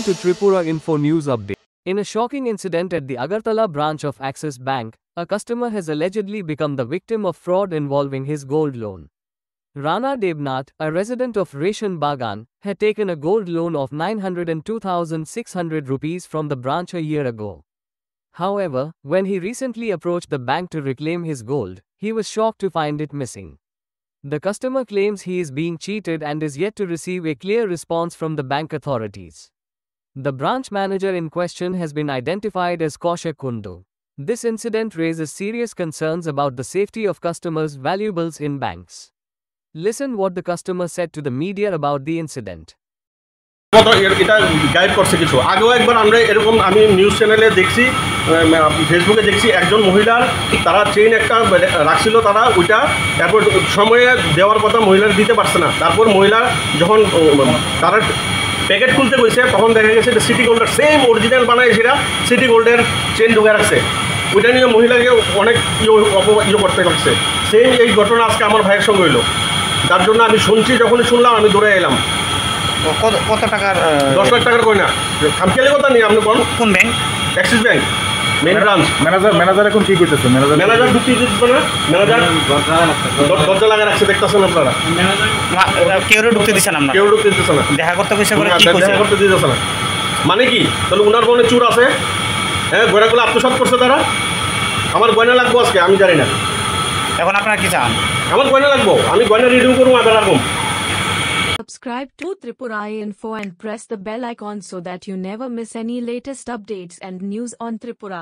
to Tripura Info News Update. In a shocking incident at the Agartala branch of Axis Bank, a customer has allegedly become the victim of fraud involving his gold loan. Rana Debnath, a resident of Reshan Bagan, had taken a gold loan of 902,600 rupees from the branch a year ago. However, when he recently approached the bank to reclaim his gold, he was shocked to find it missing. The customer claims he is being cheated and is yet to receive a clear response from the bank authorities. The branch manager in question has been identified as Kaushik Kundu. This incident raises serious concerns about the safety of customers' valuables in banks. Listen what the customer said to the media about the incident. এটা guide করছে কিছু আগেও একবার আমরা এরকম আমি news চ্যানেলে দেখছি ফেসবুকে দেখছি একজন মহিলার তারা চেইন একটা রাখছিল তারা ওইটা তারপর সময়ে দেওয়ার কথা মহিলার দিতে পারছে না তারপর মহিলা যখন তারা প্যাকেট খুলতে গেছে তখন দেখা গেছে যে সিটি গোল্ডের সেম অরিজিনাল বানায় সেটা সিটি গোল্ডের চেইন ঢুকে রাখছে ওইটা নিয়ে মহিলাকে অনেক ইয়ে করতে পারছে সেম এই ঘটনা আজকে আমার ভাইয়ের সঙ্গে হইলো তার জন্য আমি শুনছি যখনই শুনলাম আমি দৌড়ে এলাম কত টাকার 10 লাখ টাকার কই না খামখেয়ালি কথা নেই আপনি কোন bank Axis bank main branch manager এখন কি করতেছে ম্যানেজার ঢুকতে দিচ্ছে না ম্যানেজার দরজা লাগা রাখছে দেখতেছেন আপনারা কেউ ঢুকতে দিচ্ছে না কেউ ঢুকতে দিচ্ছে না দেখা করতে কইছে করে কি কইছে দেখা করতে দিচ্ছে না মানে কি তাহলে উনার মনে চুর আছে হ্যাঁ গয়নাগুলো আত্মসাৎ করছে তারা আমার গয়না লাগবো আজকে আমি জানি না এখন আপনারা কি চান আমার গয়না লাগবো আমি গয়না রিডিউ করবো আবার রাখবো Subscribe to Tripura Info and press the bell icon so that you never miss any latest updates and news on Tripura.